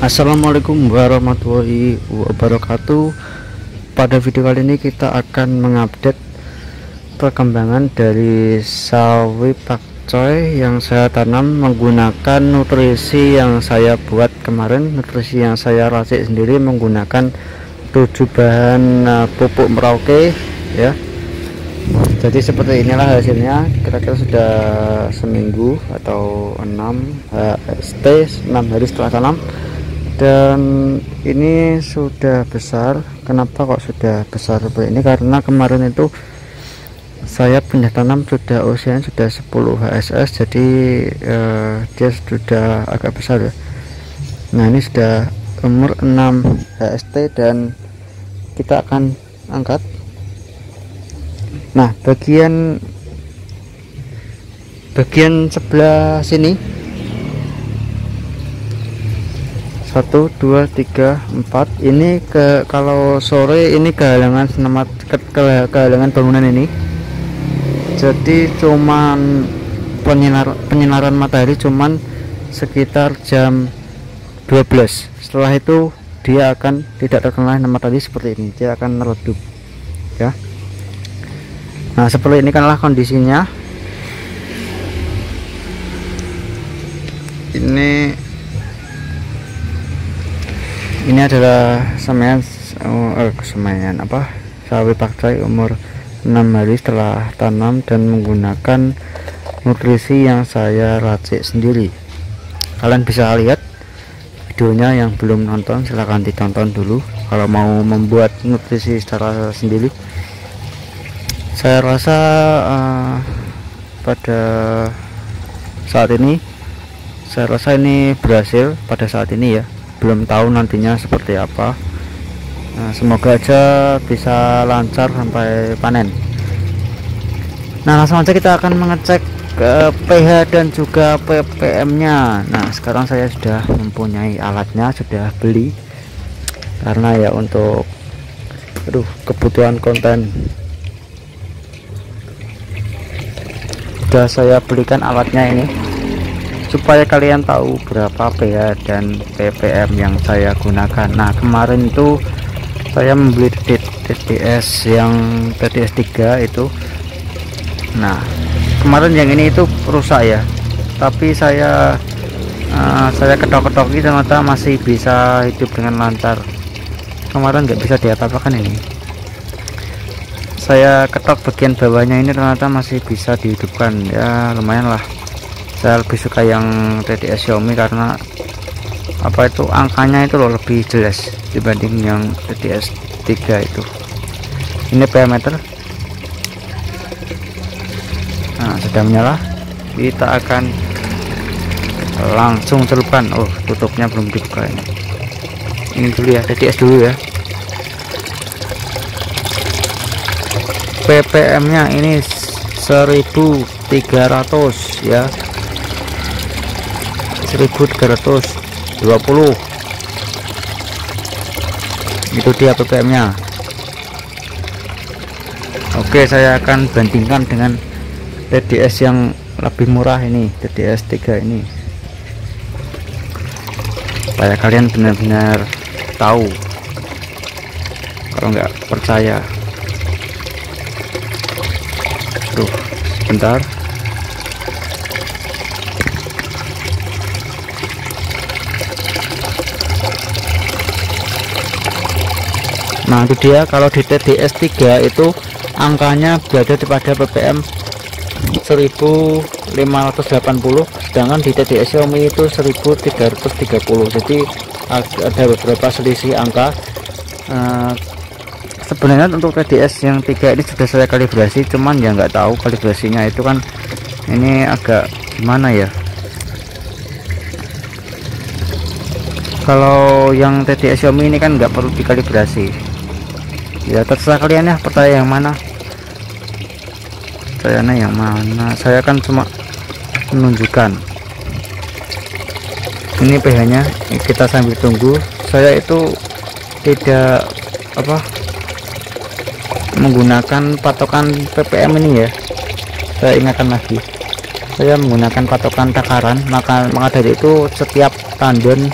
Assalamualaikum warahmatullahi wabarakatuh. Pada video kali ini kita akan mengupdate perkembangan dari sawi pakcoy yang saya tanam menggunakan nutrisi yang saya buat kemarin. Nutrisi yang saya racik sendiri menggunakan 7 bahan pupuk Merauke ya. Jadi seperti inilah hasilnya, kira-kira sudah seminggu atau 6 hari setelah tanam, dan ini sudah besar. Kenapa kok sudah besar seperti ini? Karena kemarin itu saya pindah tanam sudah usianya sudah 10 HSS, jadi dia sudah agak besar ya. Nah, ini sudah umur 6 HST dan kita akan angkat. Nah, bagian sebelah sini 1 2 3 4 ini kalau sore ini kehalangan kehalangan bangunan ini, jadi cuman penyinaran matahari cuman sekitar jam 12. Setelah itu dia akan tidak terkena matahari seperti ini, dia akan meredup ya. Nah, seperti ini kanlah kondisinya. Ini adalah semen sawi pakcoy umur 6 hari setelah tanam dan menggunakan nutrisi yang saya racik sendiri. Kalian bisa lihat videonya, yang belum nonton silahkan ditonton dulu kalau mau membuat nutrisi secara sendiri. Saya rasa pada saat ini berhasil pada saat ini ya. Belum tahu nantinya seperti apa. Semoga aja bisa lancar sampai panen. Nah, langsung aja kita akan mengecek pH dan juga ppm nya. Nah, sekarang saya sudah mempunyai alatnya, sudah beli karena ya untuk kebutuhan konten. Sudah saya belikan alatnya ini supaya kalian tahu berapa pH dan ppm yang saya gunakan. Nah, kemarin itu saya membeli TDS yang TDS 3 itu. Nah, kemarin yang ini itu rusak ya, tapi saya ketok-ketok ternyata masih bisa hidup dengan lancar. Kemarin nggak bisa diapa-apakan ini. Saya ketok bagian bawahnya ini ternyata masih bisa dihidupkan ya, lumayan lah. Saya lebih suka yang TDS Xiaomi karena angkanya itu loh lebih jelas dibanding yang TDS 3 itu. Ini pH meter. Nah, sudah menyala, kita akan langsung celupkan. Oh, tutupnya belum dibuka ini dulu ya, TDS dulu ya. ppm nya ini 1300 ya, 1320 itu dia ppm nya. Oke, saya akan bandingkan dengan TDS yang lebih murah ini, TDS 3 ini, supaya kalian benar-benar tahu. Kalau nggak percaya, sebentar. Nah, itu dia. Kalau di TDS 3 itu angkanya berada pada ppm 1580, sedangkan di TDS Xiaomi itu 1330. Jadi ada beberapa selisih angka. Sebenarnya untuk TDS yang 3 ini sudah saya kalibrasi, cuman ya nggak tahu kalibrasinya itu kan ini agak gimana ya. Kalau yang TDS Xiaomi ini kan nggak perlu dikalibrasi ya, terserah kalian ya percaya yang mana. Saya kan cuma menunjukkan ini pH nya. Kita sambil tunggu. Saya itu tidak menggunakan patokan ppm ini ya. Saya ingatkan lagi, saya menggunakan patokan takaran, maka dari itu setiap tandon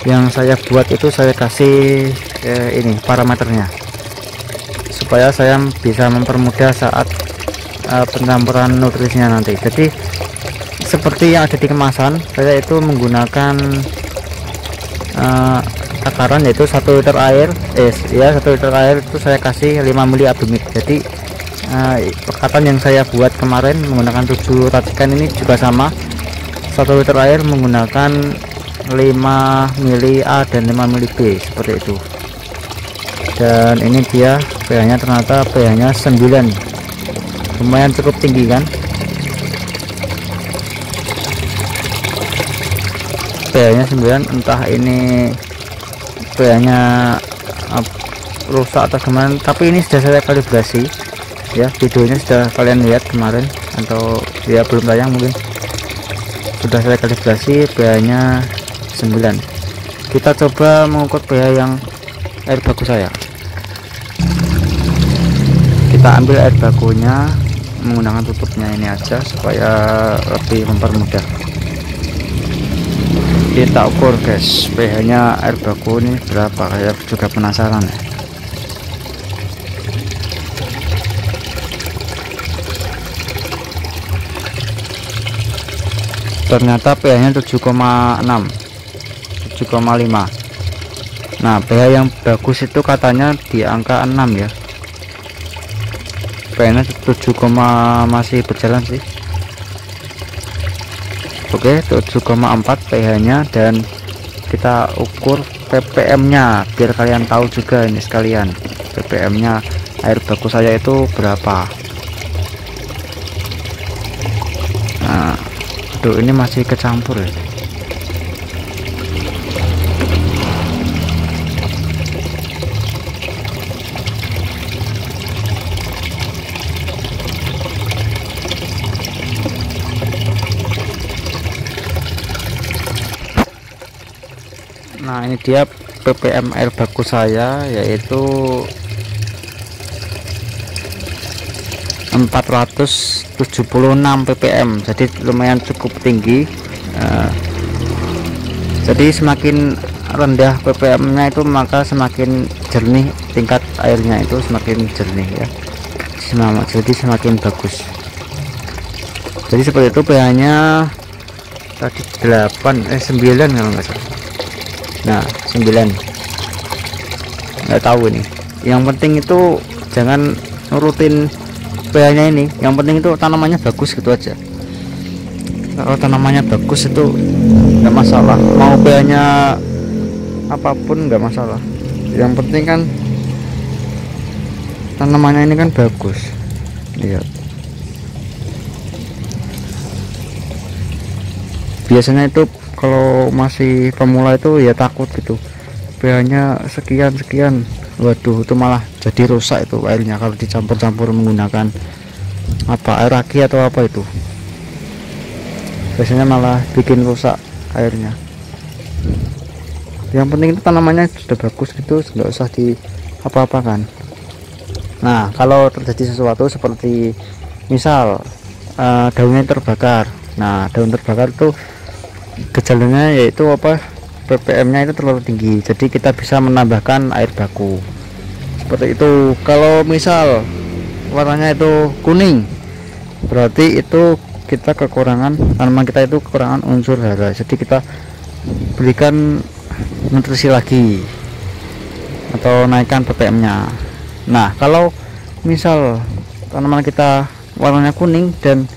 yang saya buat itu saya kasih ini parameternya, supaya saya bisa mempermudah saat pencampuran nutrisinya nanti. Jadi seperti yang ada di kemasan, saya itu menggunakan takaran yaitu 1 liter air, 1 liter air itu saya kasih 5 mili abimit. Jadi perkataan yang saya buat kemarin menggunakan 7 racikan ini juga sama, 1 liter air menggunakan 5 mili A dan 5 mili B, seperti itu. Dan ini dia pH nya, ternyata pH nya 9, lumayan cukup tinggi kan. pH nya 9, entah ini pH nya rusak atau gimana, tapi ini sudah saya kalibrasi ya, videonya sudah kalian lihat kemarin, atau ya belum tayang mungkin. Sudah saya kalibrasi, pH nya 9. Kita coba mengukur pH yang air baku saya. Kita ambil air bakunya menggunakan tutupnya ini aja supaya lebih mempermudah. Kita ukur guys, pH nya air baku ini berapa, saya juga penasaran ya. Ternyata pH nya 7,6, 7,5. Nah, pH yang bagus itu katanya di angka 6 ya. pH nya 7, masih berjalan sih. Oke, 7,4 pH nya, dan kita ukur ppm nya biar kalian tahu juga ini sekalian, ppm nya air baku saya itu berapa. Nah, aduh, ini masih kecampur ya. Nah, ini dia ppm air baku saya, yaitu 476 ppm, jadi lumayan cukup tinggi. Jadi semakin rendah ppm nya itu, maka semakin jernih tingkat airnya, itu semakin jernih ya, jadi semakin bagus. Jadi seperti itu. pH nya tadi 9 kalau nggak salah. Nah, 9, nggak tahu ini. Yang penting itu jangan nurutin pH nya ini, yang penting itu tanamannya bagus gitu aja. Kalau tanamannya bagus itu nggak masalah, mau pH nya apapun nggak masalah. Yang penting kan tanamannya ini kan bagus. Lihat, biasanya itu kalau masih pemula itu ya takut gitu, pH nya sekian, waduh, itu malah jadi rusak itu airnya kalau dicampur-campur menggunakan air aki atau apa, itu biasanya malah bikin rusak airnya. Yang penting itu tanamannya sudah bagus gitu, nggak usah di apa-apakan. Nah, kalau terjadi sesuatu seperti misal daunnya terbakar, nah daun terbakar itu gejalanya yaitu apa, ppm nya itu terlalu tinggi, jadi kita bisa menambahkan air baku seperti itu. Kalau misal warnanya itu kuning, berarti itu kita kekurangan, tanaman kita itu kekurangan unsur hara, jadi kita berikan nutrisi lagi atau naikkan ppm nya. Nah, kalau misal tanaman kita warnanya kuning dan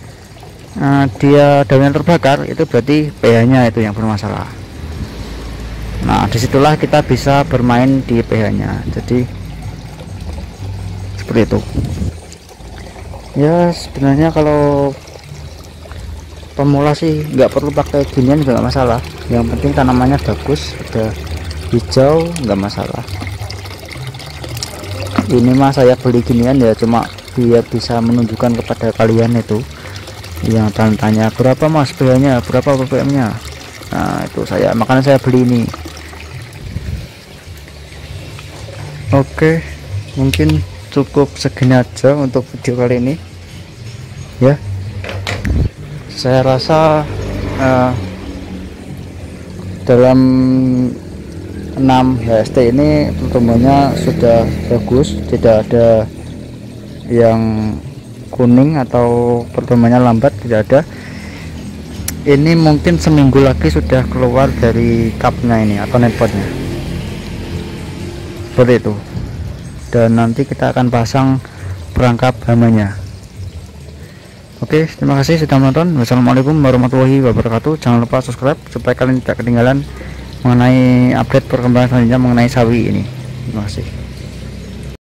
dia daunnya terbakar, itu berarti pH nya itu yang bermasalah. Nah, disitulah kita bisa bermain di pH nya. Jadi seperti itu ya. Sebenarnya kalau pemula sih nggak perlu pakai ginian juga nggak masalah, yang penting tanamannya bagus, udah hijau, nggak masalah. Ini mah saya beli ginian ya cuma biar bisa menunjukkan kepada kalian itu yang tanya berapa mas pH nya, berapa ppm nya. Nah, itu saya, makanya saya beli ini. Oke, mungkin cukup segini aja untuk video kali ini ya. Saya rasa dalam 6 HST ini pertumbuhannya sudah bagus, tidak ada yang kuning atau pertumbuhannya lambat, tidak ada. Ini mungkin seminggu lagi sudah keluar dari cupnya ini atau netpotnya, seperti itu. Dan nanti kita akan pasang perangkap hamanya. Oke, terima kasih sudah menonton. Wassalamualaikum warahmatullahi wabarakatuh. Jangan lupa subscribe supaya kalian tidak ketinggalan mengenai update perkembangan selanjutnya mengenai sawi ini. Terima kasih.